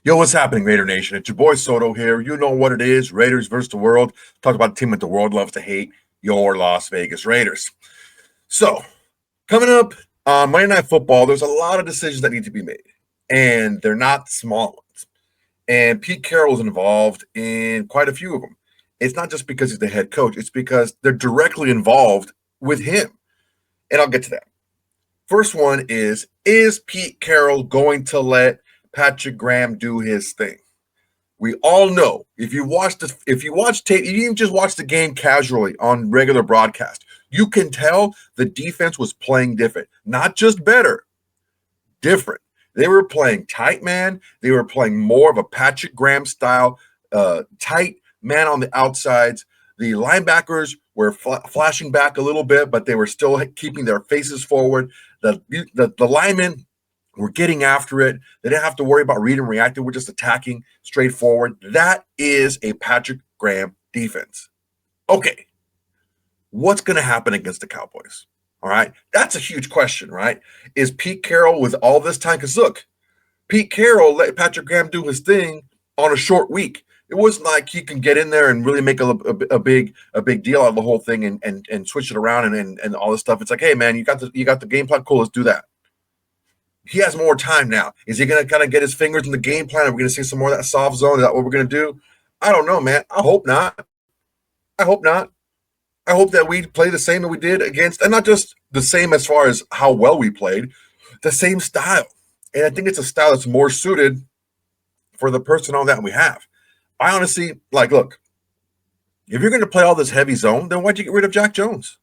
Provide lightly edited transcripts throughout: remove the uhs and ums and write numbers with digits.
Yo, what's happening, Raider Nation? It's your boy Soto here. You know what it is. Raiders versus the world. Talk about a team that the world loves to hate, your Las Vegas Raiders. So, coming up on Monday Night Football, there's a lot of decisions that need to be made, and they're not small ones. And Pete Carroll is involved in quite a few of them. It's not just because he's the head coach, it's because they're directly involved with him. And I'll get to that. First one is Pete Carroll going to let Patrick Graham do his thing? We all know if you watch tape, if you even just watch the game casually on regular broadcast, you can tell the defense was playing different, not just better, different. They were playing tight man. They were playing more of a Patrick Graham style, tight man on the outsides. The linebackers were flashing back a little bit, but they were still keeping their faces forward. The linemen were getting after it. They didn't have to worry about read and react. They were just attacking straightforward. That is a Patrick Graham defense. Okay, what's going to happen against the Cowboys? All right, that's a huge question, right? Is Pete Carroll with all this time? Because look, Pete Carroll let Patrick Graham do his thing on a short week. It wasn't like he can get in there and really make a big deal out of the whole thing and switch it around and all this stuff. It's like, hey man, you got the game plan. Cool, let's do that. He has more time now. Is he going to kind of get his fingers in the game plan? Are we going to see some more of that soft zone? Is that what we're going to do? I don't know, man. I hope not. I hope that we play the same that we did against, and not just the same as far as how well we played, the same style. And I think it's a style that's more suited for the personnel that we have. I honestly, look, if you're going to play all this heavy zone, then why'd you get rid of Jack Jones?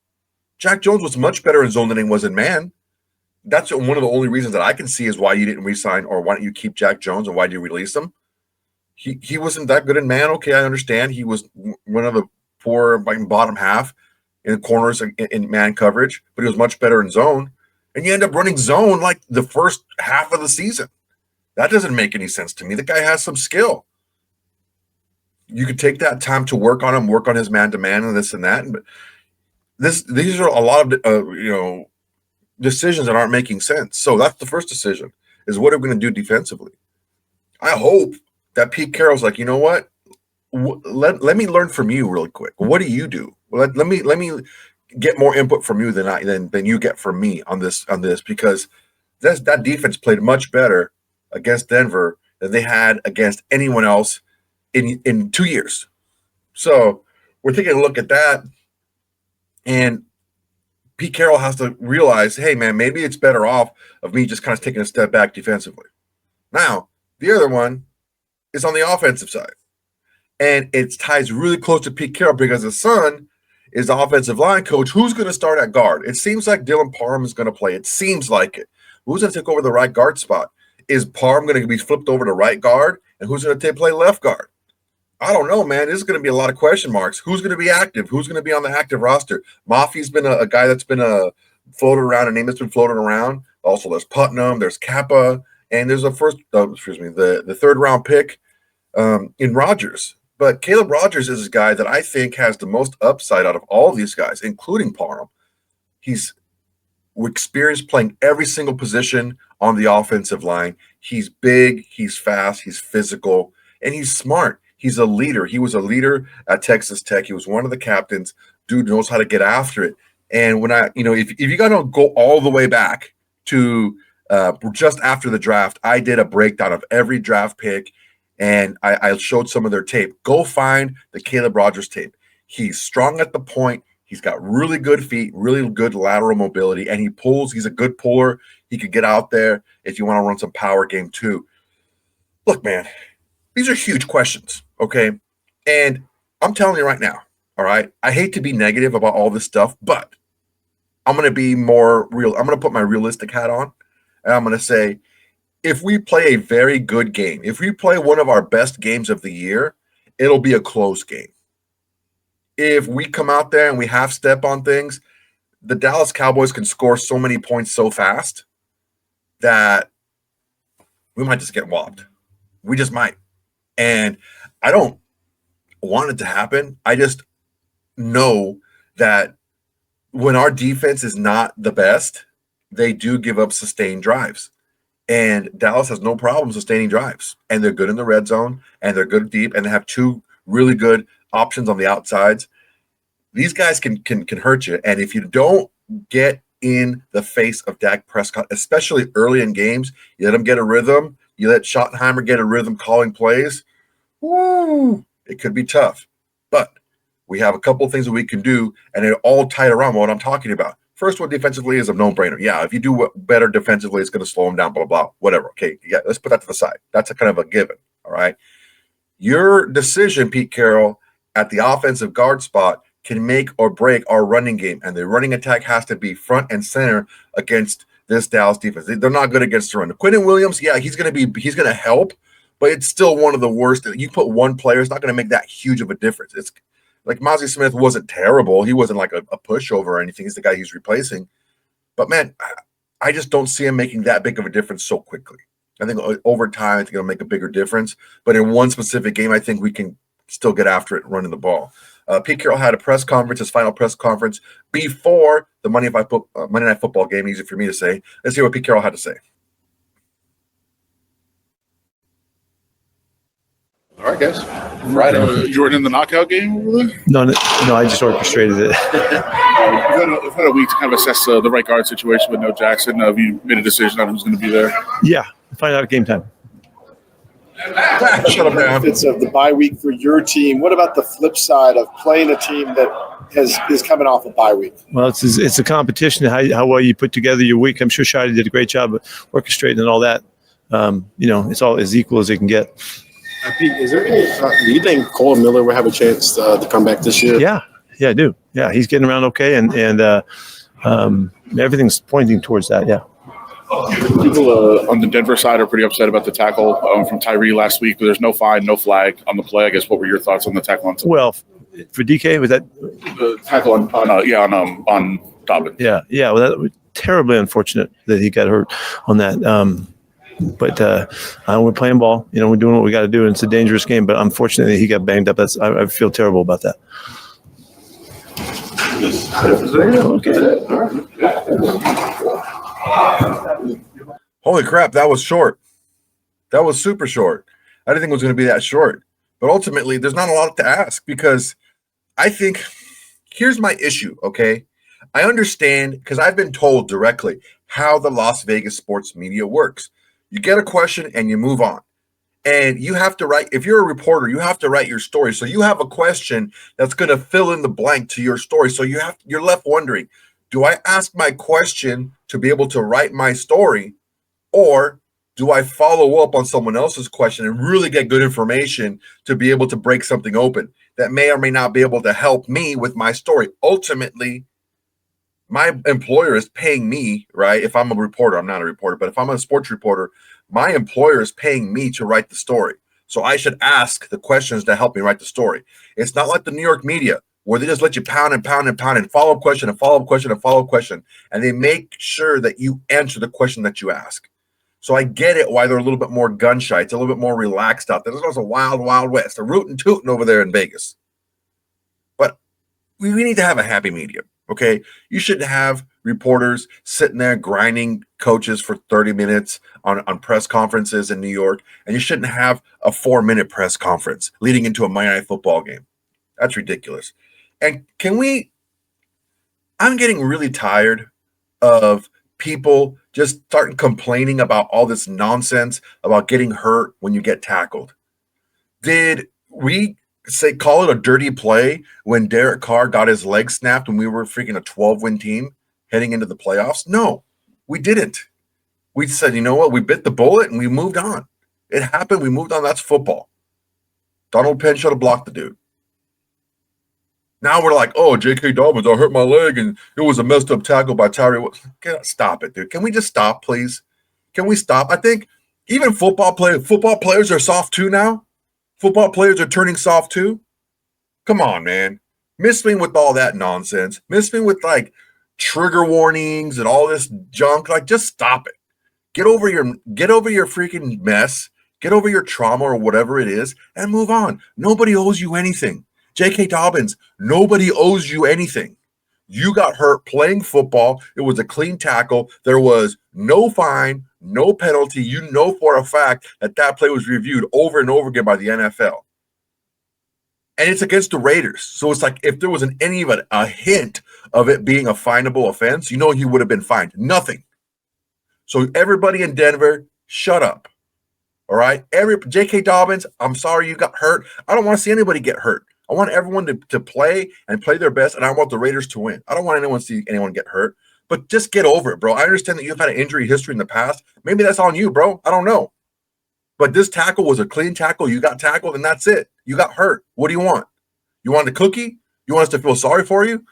Jack Jones was much better in zone than he was in man. That's one of the only reasons that I can see is why you didn't re-sign, or why don't you keep Jack Jones, or why did you release him? He wasn't that good in man. Okay, I understand. He was one of the poor bottom half in the corners in man coverage, but he was much better in zone. And you end up running zone like the first half of the season. That doesn't make any sense to me. The guy has some skill. You could take that time to work on him, work on his man-to-man and this and that. But these are a lot of decisions that aren't making sense. So that's the first decision, is what are we going to do defensively? I hope that Pete Carroll's like, you know what? Let me learn from you really quick. What do you do? Let me get more input from you than you get from me on this, because that defense played much better against Denver than they had against anyone else in 2 years. So we're taking a look at that, and Pete Carroll has to realize, hey, man, maybe it's better off of me just kind of taking a step back defensively. Now, the other one is on the offensive side. And it ties really close to Pete Carroll because his son is the offensive line coach. Who's going to start at guard? It seems like Dylan Parham is going to play. It seems like it. Who's going to take over the right guard spot? Is Parham going to be flipped over to right guard? And who's going to play left guard? I don't know, man. This is going to be a lot of question marks. Who's going to be active? Who's going to be on the active roster? Mafi's been a guy that's been floated around, a name that's been floated around. Also, there's Putnam, there's Kappa, and there's the third round pick in Rodgers. But Caleb Rodgers is a guy that I think has the most upside out of all of these guys, including Parham. He's experienced playing every single position on the offensive line. He's big, he's fast, he's physical, and he's smart. He's a leader. He was a leader at Texas Tech. He was one of the captains. Dude knows how to get after it. And when if you got to go all the way back to just after the draft, I did a breakdown of every draft pick, and I showed some of their tape. Go find the Caleb Rodgers tape. He's strong at the point. He's got really good feet, really good lateral mobility, and he pulls. He's a good puller. He could get out there if you want to run some power game too. Look, man, these are huge questions, okay? And I'm telling you right now, all right, I hate to be negative about all this stuff, but I'm going to be more real. I'm going to put my realistic hat on, and I'm going to say, if we play a very good game, if we play one of our best games of the year, it'll be a close game. If we come out there and we half step on things, the Dallas Cowboys can score so many points so fast that we might just get whopped. We just might. And I don't want it to happen. I just know that when our defense is not the best, they do give up sustained drives. And Dallas has no problem sustaining drives. And they're good in the red zone, and they're good deep, and they have two really good options on the outsides. These guys can hurt you. And if you don't get in the face of Dak Prescott, especially early in games, you let him get a rhythm, you let Schottenheimer get a rhythm calling plays, woo, it could be tough. But we have a couple of things that we can do, and they're all tied around what I'm talking about. First one defensively is a no-brainer. Yeah, if you do better defensively, it's going to slow them down, blah, blah, blah, whatever. Okay, yeah, let's put that to the side. That's a kind of a given, all right? Your decision, Pete Carroll, at the offensive guard spot can make or break our running game, and the running attack has to be front and center against this Dallas defense. They're not good against the run. Quentin Williams, yeah, he's going to help, but it's still one of the worst. You put one player, it's not going to make that huge of a difference. It's like Mozzie Smith wasn't terrible. He wasn't like a pushover or anything. He's the guy he's replacing. But, man, I just don't see him making that big of a difference so quickly. I think over time, I think it'll make a bigger difference. But in one specific game, I think we can still get after it running the ball. Pete Carroll had a press conference, his final press conference, before the Monday Night Football game. Easy for me to say. Let's hear what Pete Carroll had to say. All right, guys. Friday, Jordan in the knockout game over there? No, I just orchestrated it. We've had a week to kind of assess the right guard situation with no Jackson. Have you made a decision on who's going to be there? Yeah, find out at game time. Shut up, man. Benefits of the bye week for your team. What about the flip side of playing a team that is coming off a bye week? Well, it's a competition. How well you put together your week. I'm sure Shadi did a great job of orchestrating and all that. It's all as equal as it can get. Pete, is there any? Do you think Cole Miller will have a chance to come back this year? Yeah, I do. Yeah, he's getting around okay, and everything's pointing towards that. Yeah. People on the Denver side are pretty upset about the tackle from Tyree last week. There's no fine, no flag on the play. I guess what were your thoughts on the tackle on? Well, for DK, was that the tackle on Dobbin? Yeah. Well, that was terribly unfortunate that he got hurt on that. But we're playing ball. We're doing what we got to do, and it's a dangerous game. But unfortunately, he got banged up. I feel terrible about that. Holy crap, that was short. That was super short. I didn't think it was going to be that short. But ultimately, there's not a lot to ask because I think here's my issue, okay? I understand because I've been told directly how the Las Vegas sports media works. You get a question and you move on. And you have to write, if you're a reporter, you have to write your story. So you have a question that's going to fill in the blank to your story. So you're left wondering, do I ask my question to be able to write my story, or do I follow up on someone else's question and really get good information to be able to break something open that may or may not be able to help me with my story? Ultimately, my employer is paying me, right? If I'm a reporter, I'm not a reporter, but if I'm a sports reporter, my employer is paying me to write the story. So I should ask the questions to help me write the story. It's not like the New York media where they just let you pound and pound and pound and follow-up question and follow-up question and follow-up question. And they make sure that you answer the question that you ask. So I get it why they're a little bit more gun shy. It's a little bit more relaxed out there. There's also wild, wild west. They're rootin' tootin' over there in Vegas. But we need to have a happy medium. Okay, you shouldn't have reporters sitting there grinding coaches for 30 minutes on press conferences in New York, and you shouldn't have a 4-minute press conference leading into a Monday Night Football game. That's ridiculous. And I'm getting really tired of people just starting complaining about all this nonsense about getting hurt when you get tackled. Did we call it a dirty play when Derek Carr got his leg snapped when we were freaking a 12-win team heading into the playoffs? No, we didn't. We said, you know what? We bit the bullet and we moved on. It happened. We moved on. That's football. Donald Penn should have blocked the dude. Now we're like, oh, J.K. Dobbins, I hurt my leg and it was a messed up tackle by Tyree. Stop it, dude. Can we just stop, please? Can we stop? I think even football players are soft too now. Football players are turning soft too. Come on, man. Miss me with all that nonsense. Miss me with like trigger warnings and all this junk. Like, just stop it. Get over your freaking mess. Get over your trauma or whatever it is and move on. Nobody owes you anything. J.K. Dobbins, nobody owes you anything. You got hurt playing football. It was a clean tackle. There was no fine, no penalty. You know for a fact that play was reviewed over and over again by the NFL. And it's against the Raiders. So it's like if there was any of a hint of it being a finable offense, he would have been fined. Nothing. So everybody in Denver, shut up. All right? J.K. Dobbins, I'm sorry you got hurt. I don't want to see anybody get hurt. I want everyone to play and play their best, and I want the Raiders to win. I don't want anyone to see anyone get hurt. But just get over it, bro. I understand that you've had an injury history in the past. Maybe that's on you, bro. I don't know. But this tackle was a clean tackle. You got tackled, and that's it. You got hurt. What do you want? You want a cookie? You want us to feel sorry for you?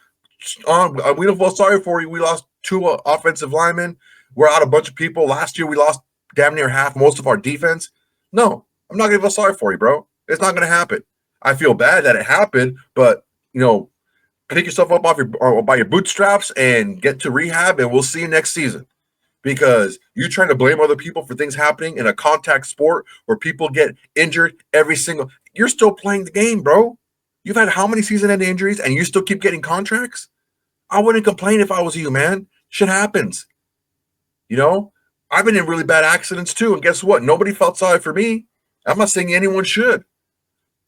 We don't feel sorry for you. We lost 2 offensive linemen. We're out a bunch of people. Last year, we lost damn near most of our defense. No, I'm not going to feel sorry for you, bro. It's not going to happen. I feel bad that it happened, but, pick yourself up by your bootstraps and get to rehab, and we'll see you next season. Because you trying to blame other people for things happening in a contact sport where people get injured you're still playing the game, bro. You've had how many season-ending injuries, and you still keep getting contracts? I wouldn't complain if I was you, man. Shit happens. I've been in really bad accidents too, and guess what? Nobody felt sorry for me. I'm not saying anyone should.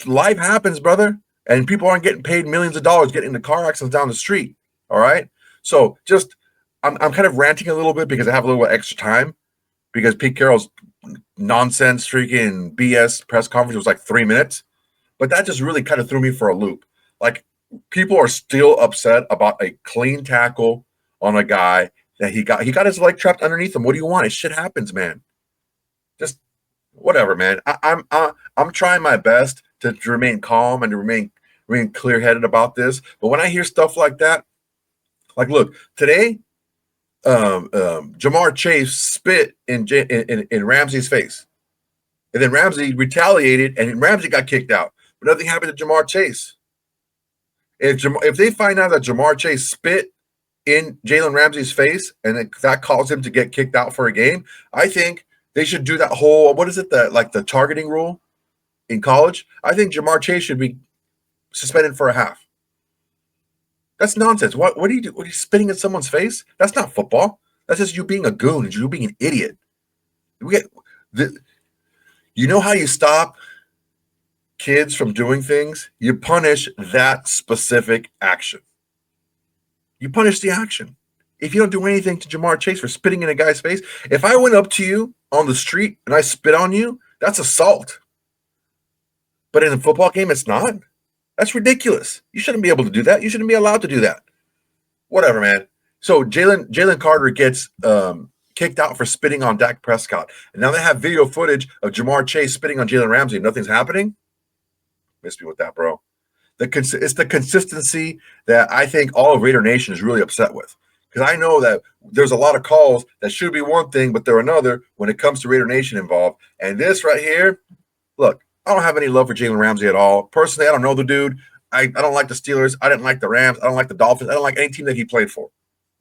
Life happens, brother, and people aren't getting paid millions of dollars getting into car accidents down the street, all right? So I'm kind of ranting a little bit because I have a little extra time because Pete Carroll's nonsense freaking BS press conference was like 3 minutes, but that just really kind of threw me for a loop. Like, people are still upset about a clean tackle on a guy that he got his leg trapped underneath him. What do you want? Shit happens, man. Just whatever, man. I'm trying my best to remain calm and to remain clear-headed about this. But when I hear stuff like that, like, look, today, Jamar Chase spit in Ramsey's face, and then Ramsey retaliated, and Ramsey got kicked out. But nothing happened to Jamar Chase. If they find out that Jamar Chase spit in Jalen Ramsey's face and that caused him to get kicked out for a game, I think they should do that whole, what is it, the targeting rule in college? I think Jamar Chase should be suspended for a half. That's nonsense. What do you do? What are you spitting in someone's face? That's not football. That's just you being a goon and you being an idiot. You know how you stop kids from doing things? You punish that specific action. You punish the action. If you don't do anything to Jamar Chase for spitting in a guy's face, if I went up to you on the street and I spit on you, that's assault. But in a football game, it's not. That's ridiculous. You shouldn't be able to do that. You shouldn't be allowed to do that. Whatever, man. So Jalen Carter gets kicked out for spitting on Dak Prescott. And now they have video footage of Jamar Chase spitting on Jalen Ramsey. Nothing's happening? Miss me with that, bro. It's the consistency that I think all of Raider Nation is really upset with. Because I know that there's a lot of calls that should be one thing, but they're another when it comes to Raider Nation involved. And this right here, look, I don't have any love for Jalen Ramsey at all. Personally, I don't know the dude. I don't like the Steelers. I didn't like the Rams. I don't like the Dolphins. I don't like any team that he played for.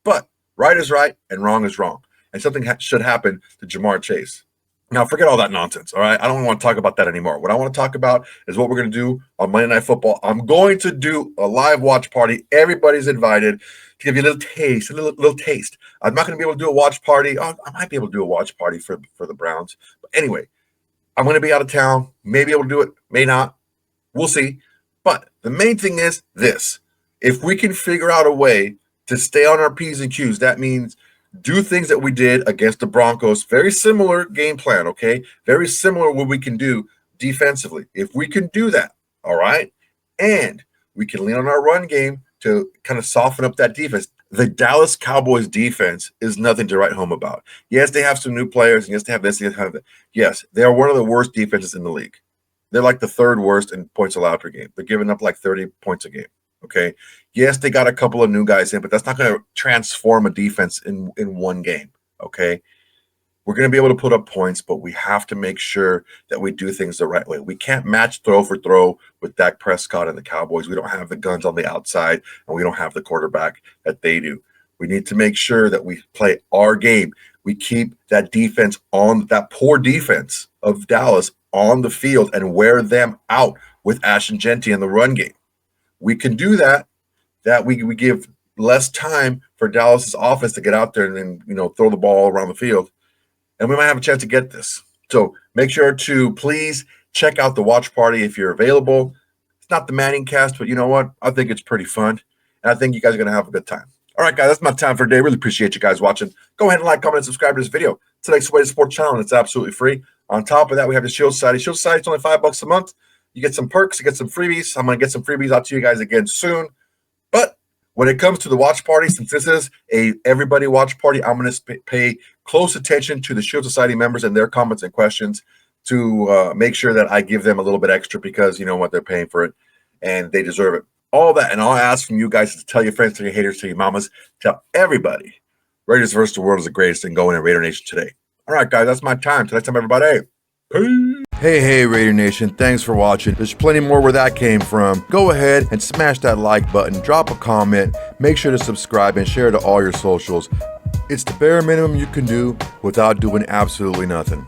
But right is right and wrong is wrong. And something should happen to Jamar Chase. Now, forget all that nonsense, all right? I don't want to talk about that anymore. What I want to talk about is what we're going to do on Monday Night Football. I'm going to do a live watch party. Everybody's invited to give you a little taste, I'm not going to be able to do a watch party. I might be able to do a watch party for the Browns. But anyway, I'm going to be out of town. May be able to do it, may not. We'll see. But the main thing is this. If we can figure out a way to stay on our P's and Q's, that means do things that we did against the Broncos. Very similar game plan, okay? Very similar what we can do defensively. If we can do that, all right? And we can lean on our run game to kind of soften up that defense. The Dallas Cowboys defense is nothing to write home about. Yes, they have some new players. And yes, they have this. Yes, they are one of the worst defenses in the league. They're like the third worst in points allowed per game. They're giving up like 30 points a game. Okay. Yes, they got a couple of new guys in, but that's not going to transform a defense in one game. Okay. We're going to be able to put up points, but we have to make sure that we do things the right way. We can't match throw for throw with Dak Prescott and the Cowboys. We don't have the guns on the outside, and we don't have the quarterback that they do. We need to make sure that we play our game. We keep that defense on, that poor defense of Dallas on the field and wear them out with Ash and Genty in the run game. We can do that. That we give less time for Dallas's offense to get out there and then, throw the ball around the field. And we might have a chance to get this. So make sure to please check out the watch party if you're available. It's not the Manning cast, but you know what? I think it's pretty fun. And I think you guys are going to have a good time. All right, guys, that's my time for today. Really appreciate you guys watching. Go ahead and like, comment, and subscribe to this video. It's the next way to support the channel, and it's absolutely free. On top of that, we have the Shield Society. Shield Society is only $5 a month. You get some perks, you get some freebies. I'm going to get some freebies out to you guys again soon. But when it comes to the watch party, since this is a everybody watch party, I'm going to pay close attention to the Shield Society members and their comments and questions to make sure that I give them a little bit extra because you know what, they're paying for it and they deserve it. All that, and all I ask from you guys is to tell your friends, tell your haters, tell your mamas, tell everybody Raiders versus the world is the greatest thing going in Raider Nation today. All right, guys, that's my time. Till next time, everybody. Peace. Hey, Raider Nation. Thanks for watching. There's plenty more where that came from. Go ahead and smash that like button. Drop a comment. Make sure to subscribe and share to all your socials. It's the bare minimum you can do without doing absolutely nothing.